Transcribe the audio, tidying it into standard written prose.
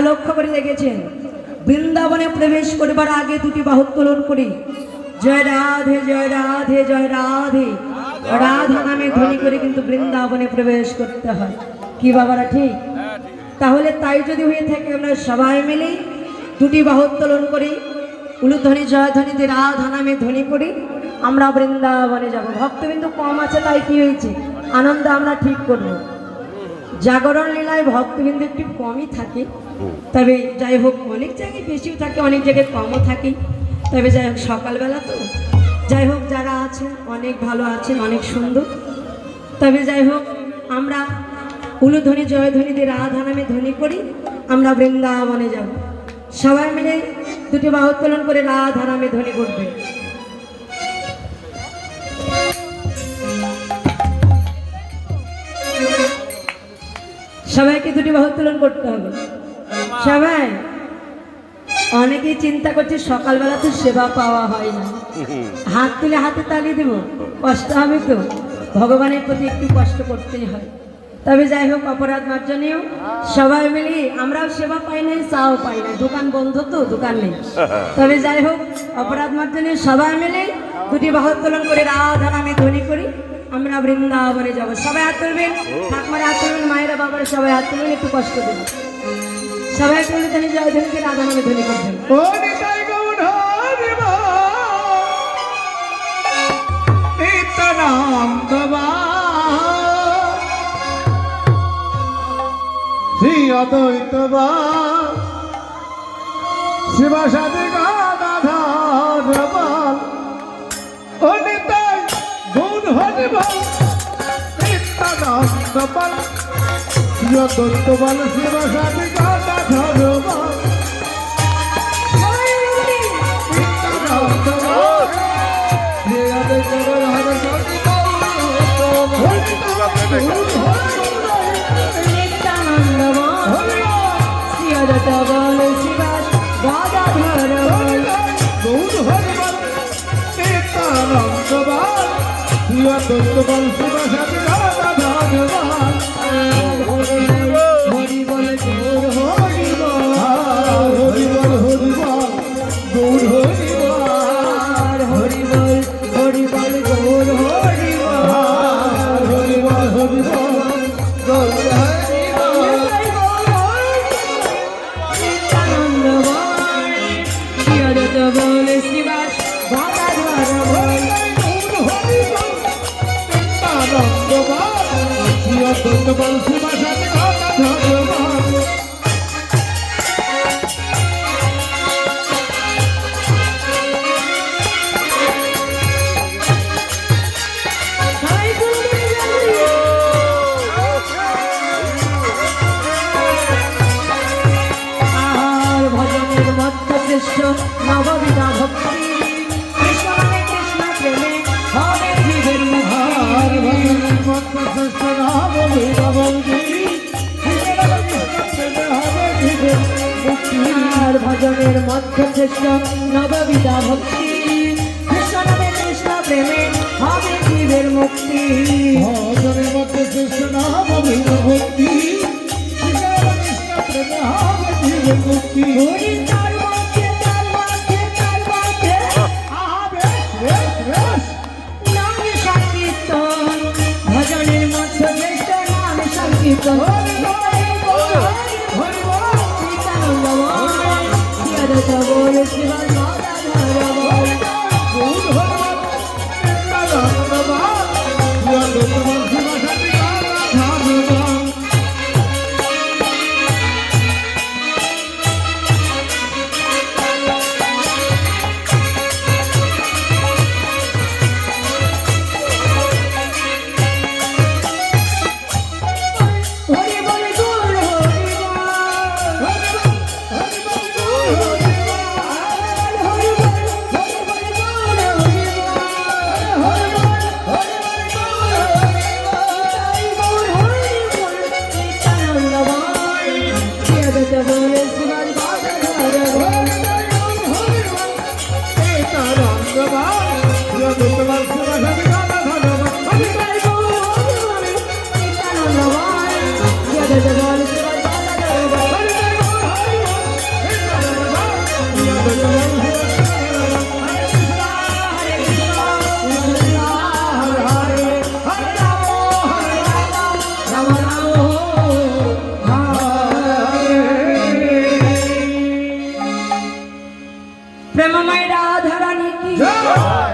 লক্ষ্য করে দেখেছেন বৃন্দাবনে প্রবেশ করবার আগে দুটি বাহু উত্তোলন করি জয় রাধে জয় রাধে জয় রাধে রাধা নামে ধ্বনি করে কিন্তু বৃন্দাবনে প্রবেশ করতে হয়। কি বাবারা ঠিক? তাহলে তাই যদি হয়ে থাকে আমরা সবাই মিলে দুটি বাহু উত্তোলন করি, উলুধ্বনি জয়ধ্বনি দিয়ে রাধা নামে ধ্বনি করি, আমরা বৃন্দাবনে যাব। ভক্তবিন্দু কম আছে তাই কি হয়েছে, আনন্দ আমরা ঠিক করব। জাগরণ লীলায় ভক্তবিন্দু একটু কমই থাকে, তবে যাই হোক অনেক জায়গায় বেশিও থাকে, অনেক জায়গায় কমও থাকে। তবে যাই হোক সকালবেলা তো যাই হোক যারা আছেন অনেক ভালো আছেন, অনেক সুন্দর। তবে যাই হোক আমরা উলুধ্বনি জয়ধ্বনি দিয়ে রাধা নামে ধ্বনি করি, আমরা বৃন্দাবনে যাব। সবাই মিলে দুটি বাহু উত্তোলন করে রাধা নামে ধ্বনি করবে। সবাইকে দুটি বাহু উত্তোলন করতে হবে। সবাই অনেকেই চিন্তা করছে সকালবেলা তো সেবা পাওয়া হয় না, হাত তুলে হাতে তালি দেব, কষ্ট হবে তো। ভগবানের প্রতি একটু কষ্ট করতেই হয়। তবে যাই হোক অপরাধ মার্জনীয় সবাই মিলে আমরাও সেবা পাই নাই, চাও পাই নাই, দোকান বন্ধ তো দোকান নেই। তবে যাই হোক অপরাধ মার্জনীয় সবাই মিলে দুটি বাহু উত্তোলন করে রাধা নামে ধ্বনি করি, আমরা বৃন্দাবনে যাব। সবাই হাত তুলবেন, ঠাকুমারা হাত তুলবেন, মায়েরা বাবারা সবাই হাত তুলবেন, একটু কষ্ট দেবেন। সবাই তুলে তিনি জয় ধ্বনিকে রাধা নামে ধ্বনি করবেন। শ্রী অদ্বৈত শিব সাধি গাধার অনিতাই গুণ হরিবল নিত্যানন্দ বল শ্রী অদ্বৈত বল শিব সাধি গাধার নিত্যানন্দ বল শ্রী অদ্বৈত বল হরে নববিধা ভক্তি কৃষ্ণ মানে কৃষ্ণ প্রেমে হবে জীবের মুখার শ্রেষ্ঠ নববিধা ভক্তি আর ভজনের মধ্যে শ্রেষ্ঠ নববিধা ভক্তি কৃষ্ণ নামে কৃষ্ণ প্রেমে হবে জীবের মুক্তি। ভজনের মধ্যে শ্রেষ্ঠ নববিধা ভক্তি কৃষ্ণ প্রেমে হবে জীবের মুক্তি। ভজনের মধ্যে শ্রেষ্ঠ নাম সংকীর্তন জয়